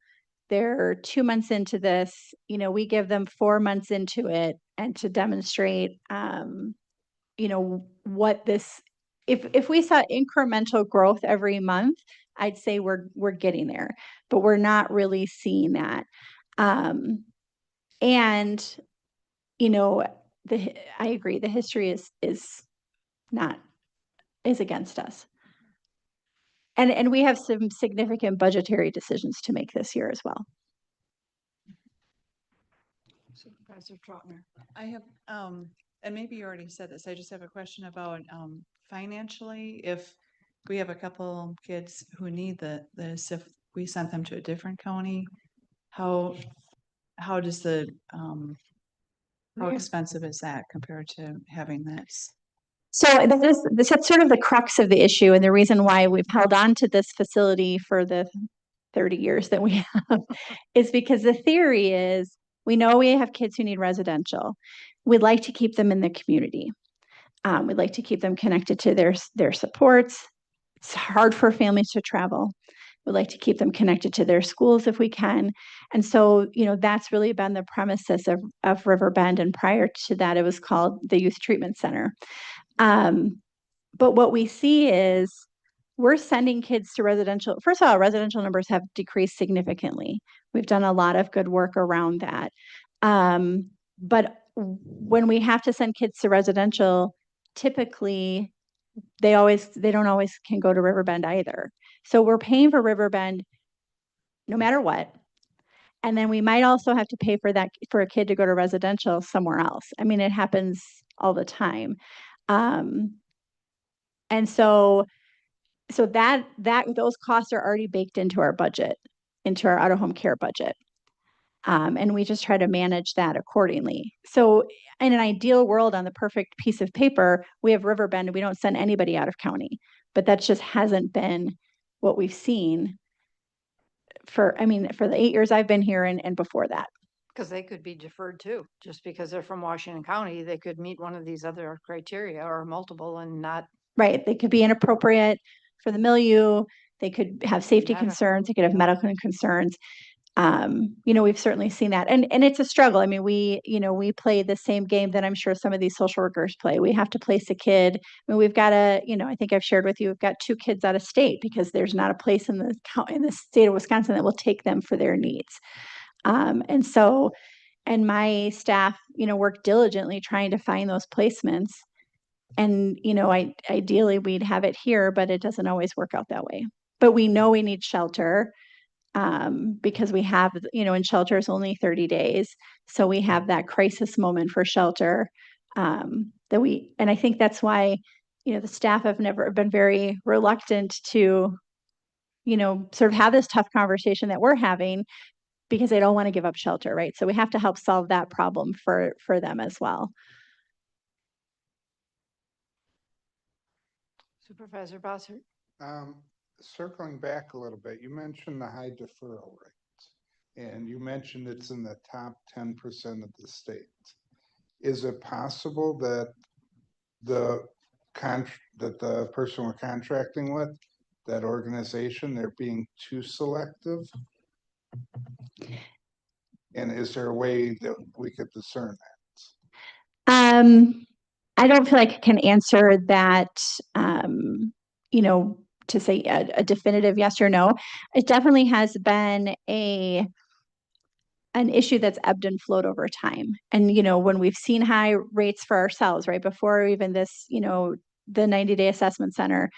They're 2 months into this. We give them 4 months into it, and to demonstrate, what this, if we saw incremental growth every month, I'd say we're getting there, but we're not really seeing that. And I agree, the history is against us. And we have some significant budgetary decisions to make this year as well. Supervisor Trotner. I have, and maybe you already said this, I just have a question about, financially, if we have a couple kids who need this, if we sent them to a different county, how does how expensive is that compared to having this? So that's sort of the crux of the issue, and the reason why we've held on to this facility for the 30 years that we have is because the theory is we know we have kids who need residential. We'd like to keep them in the community. We'd like to keep them connected to their supports. It's hard for families to travel. We'd like to keep them connected to their schools if we can. And so, that's really been the premises of Riverbend. And prior to that, it was called the Youth Treatment Center. But what we see is we're sending kids to residential. First of all, residential numbers have decreased significantly. We've done a lot of good work around that. But when we have to send kids to residential, typically they don't always can go to Riverbend either. So we're paying for Riverbend no matter what. And then we might also have to pay for a kid to go to residential somewhere else. I mean, it happens all the time. And so that those costs are already baked into our budget, into our out-of-home care budget. And we just try to manage that accordingly. So in an ideal world, on the perfect piece of paper, we have Riverbend and we don't send anybody out of county, but that just hasn't been what we've seen for the 8 years I've been here and before that. Because they could be deferred too, just because they're from Washington County, they could meet one of these other criteria or multiple and not. Right. They could be inappropriate for the milieu. They could have safety concerns. They could have medical concerns. We've certainly seen that. And it's a struggle. I mean, we play the same game that I'm sure some of these social workers play. We have to place a kid. I mean, we've got I think I've shared with you, we've got 2 kids out of state because there's not a place in the state of Wisconsin that will take them for their needs. And my staff, work diligently trying to find those placements. And, ideally we'd have it here, but it doesn't always work out that way. But we know we need shelter because we have, in shelter is only 30 days. So we have that crisis moment for shelter and I think that's why, the staff have never been very reluctant to, sort of have this tough conversation that we're having because they don't want to give up shelter, right? So we have to help solve that problem for them as well. Supervisor Bossert. Circling back a little bit, you mentioned the high deferral rates. And you mentioned it's in the top 10% of the state. Is it possible that that the person we're contracting with, that organization, they're being too selective? And is there a way that we could discern I don't feel like I can answer that, you know, to say a definitive yes or no. It definitely has been an issue that's ebbed and flowed over time. And, you know, when we've seen high rates for ourselves, right, before even this, you know, the 90-day assessment center,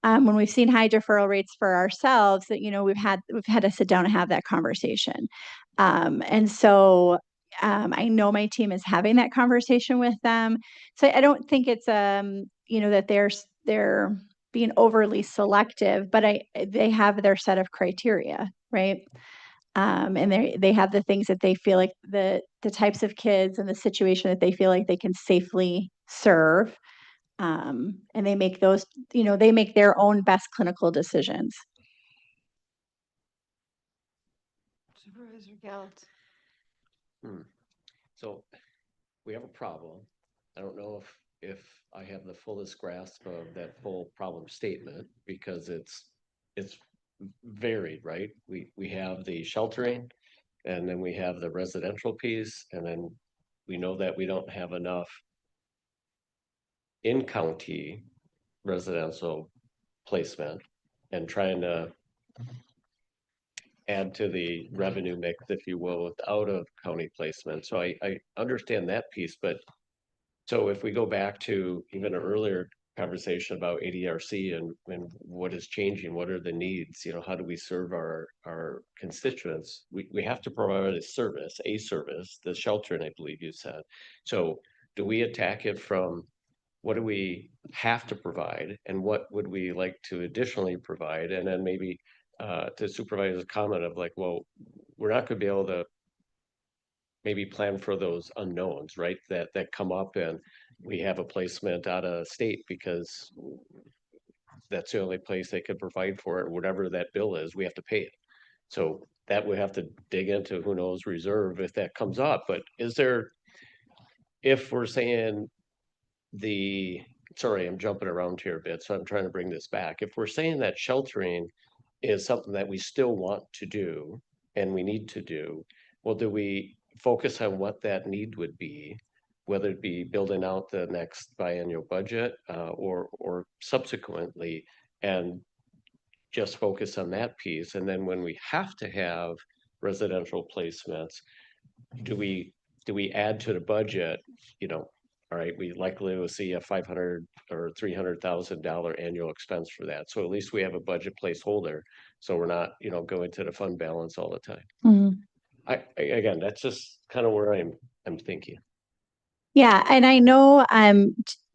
when we've seen high deferral rates for ourselves, that, you know, we've had to sit down and have that conversation. And so I know my team is having that conversation with them. So I don't think it's, you know, that they're being overly selective, but they have their set of criteria, right? And they have the things that they feel like the types of kids and the situation that they feel like they can safely serve. And they make those, you know, they make their own best clinical decisions. Supervisor Galt. So we have a problem. I don't know if I have the fullest grasp of that full problem statement because it's varied, right? We have the sheltering and then we have the residential piece, and then we know that we don't have enough in-county residential placement and trying to add to the revenue mix, if you will, with out of county placement. So I understand that piece, but so if we go back to even an earlier conversation about ADRC and what is changing, what are the needs, you know, how do we serve our constituents? We have to provide a service, the sheltering, I believe you said. So do we attack it from what do we have to provide and what would we like to additionally provide? And then maybe to supervisor's comment of like, well, we're not going to be able to maybe plan for those unknowns, right? That come up and we have a placement out of state because that's the only place they could provide for it, whatever that bill is, we have to pay it. So that we have to dig into, who knows, reserve if that comes up. But is there, if we're saying sorry, I'm jumping around here a bit, so I'm trying to bring this back. If we're saying that sheltering is something that we still want to do and we need to do, well, do we focus on what that need would be, whether it be building out the next biennial budget or subsequently, and just focus on that piece? And then when we have to have residential placements, do we add to the budget, you know, all right, we likely will see a $500,000 or $300,000 annual expense for that. So at least we have a budget placeholder. So we're not, you know, going to the fund balance all the time. Mm-hmm. Again, that's just kind of where I'm thinking. Yeah, and I know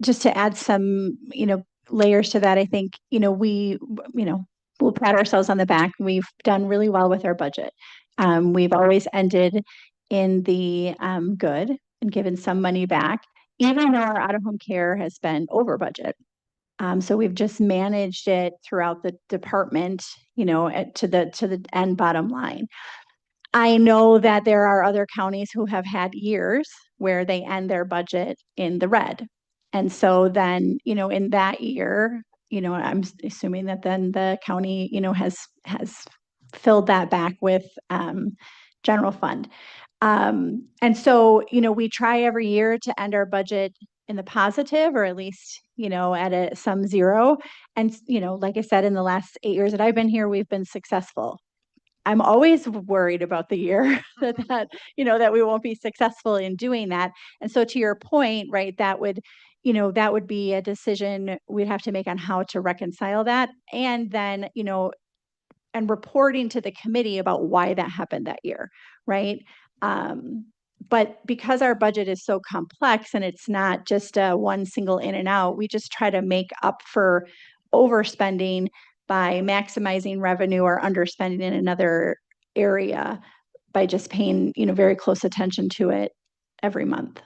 just to add some, you know, layers to that, I think, you know, we'll pat ourselves on the back. We've done really well with our budget. We've always ended in the good and given some money back, even though our out-of-home care has been over budget. So we've just managed it throughout the department, you know, to the end bottom line. I know that there are other counties who have had years where they end their budget in the red. And so then, you know, in that year, you know, I'm assuming that then the county, you know, has filled that back with general fund. And so, you know, we try every year to end our budget in the positive, or at least, you know, at some zero. And, you know, like I said, in the last 8 years that I've been here, we've been successful. I'm always worried about the year that you know, that we won't be successful in doing that. And so to your point, right, that would, you know, that would be a decision we'd have to make on how to reconcile that. And then, you know, and reporting to the committee about why that happened that year, right? But because our budget is so complex and it's not just one single in and out, we just try to make up for overspending by maximizing revenue or underspending in another area by just paying, you know, very close attention to it every month.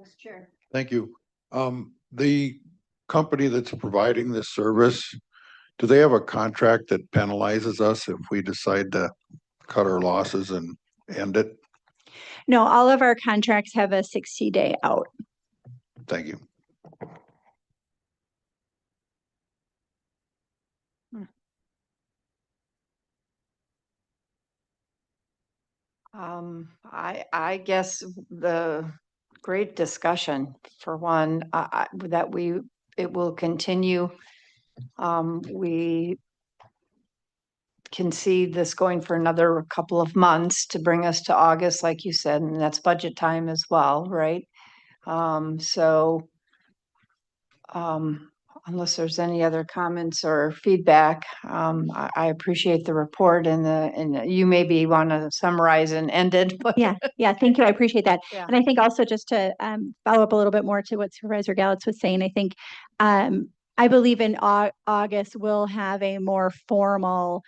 Next chair. Thank you. The company that's providing this service, do they have a contract that penalizes us if we decide to cut our losses and end it? No, all of our contracts have a 60-day out. Thank you. I guess the great discussion for one, that it will continue. We can see this going for another couple of months to bring us to August, like you said, and that's budget time as well, right? So unless there's any other comments or feedback, I appreciate the report and you maybe want to summarize and end it, but Yeah, thank you. I appreciate that. Yeah. And I think also just to follow up a little bit more to what Supervisor Galitz was saying, I think I believe in August we'll have a more formal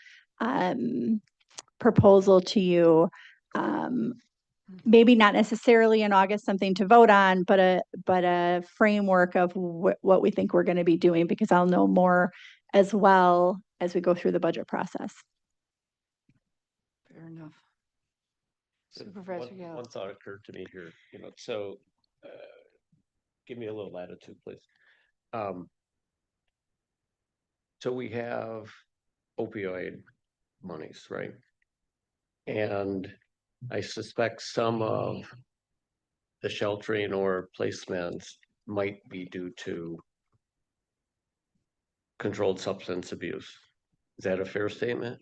proposal to you. Maybe not necessarily in August something to vote on, but a framework of what we think we're going to be doing, because I'll know more as well as we go through the budget process. fair enough. So Supervisor one Gale. thought occurred to me here, so give me a little latitude, please. So we have opioid monies, right? And I suspect some of the sheltering or placements might be due to controlled substance abuse. Is that a fair statement?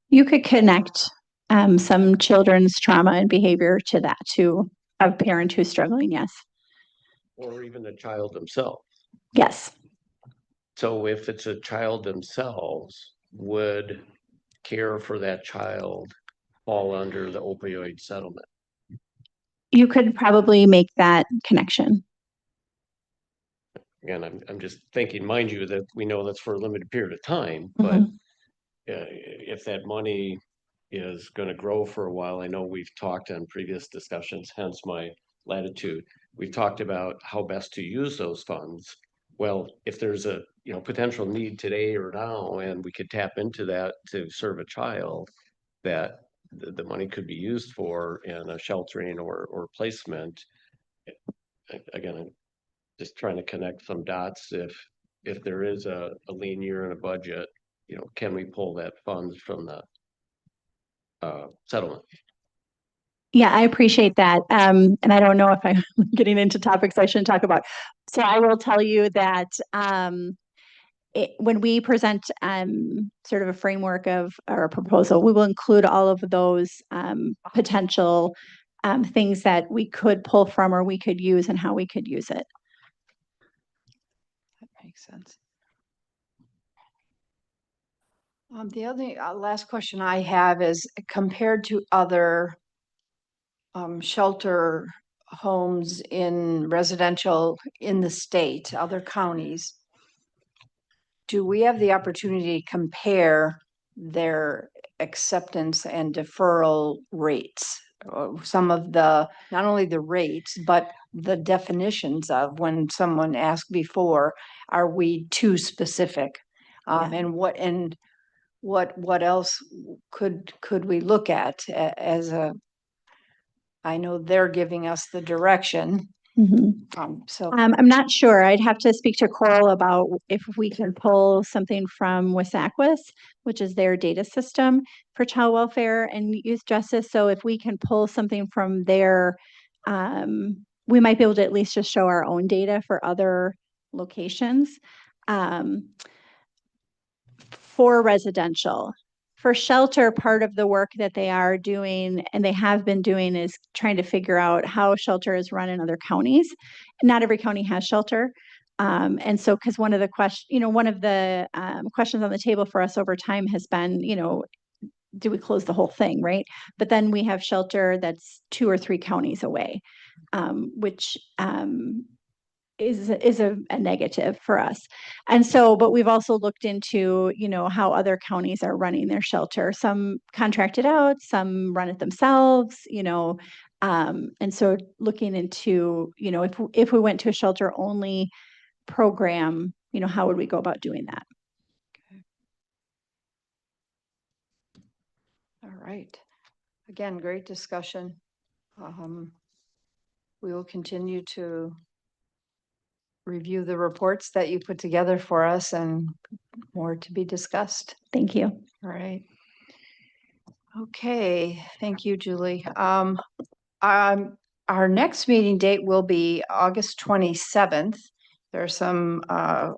You could connect some children's trauma and behavior to that, to a parent who's struggling. Yes. Or even the child themselves? Yes. So if it's a child themselves, would care for that child fall under the opioid settlement? You could probably make that connection. Again, I'm just thinking, mind you, that we know that's for a limited period of time, Mm-hmm. but if that money is going to grow for a while, I know we've talked on previous discussions, hence my latitude. We've talked about how best to use those funds. Well, if there's a potential need today or now, and we could tap into that to serve a child that the money could be used for in a sheltering or placement. Again, I'm just trying to connect some dots. If there is a lean year in a budget, can we pull that funds from the settlement? Yeah, I appreciate that. And I don't know if I'm getting into topics I shouldn't talk about. So I will tell you that when we present sort of a framework or a proposal, we will include all of those potential things that we could pull from or we could use and how we could use it. That makes sense. The other last question I have is, compared to other shelter homes in residential in the state, other counties, do we have the opportunity to compare their acceptance and deferral rates? Some of not only the rates, but the definitions of when someone asked before, are we too specific? Yeah. And what else could we look at I know they're giving us the direction. So I'm not sure. I'd have to speak to Coral about if we can pull something from WSAQUIS, which is their data system for child welfare and youth justice. So if we can pull something from there, we might be able to at least just show our own data for other locations. For residential. For shelter, part of the work that they are doing and they have been doing is trying to figure out how shelter is run in other counties. Not every county has shelter. And so, because one of the questions on the table for us over time has been, do we close the whole thing, right? But then we have shelter that's 2 or 3 counties away, which is a negative for us. And so, but we've also looked into, how other counties are running their shelter. Some contract it out, some run it themselves, And so looking into, if we went to a shelter only program, how would we go about doing that? All right. Again, great discussion. We will continue to review the reports that you put together for us and more to be discussed. Thank you. All right. Okay, thank you, Julie. Our next meeting date will be August 27th. There are some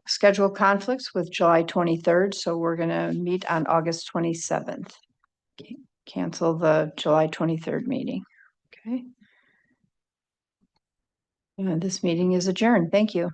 schedule conflicts with July 23rd, so we're going to meet on August 27th. Cancel the July 23rd meeting. Okay. And this meeting is adjourned. Thank you.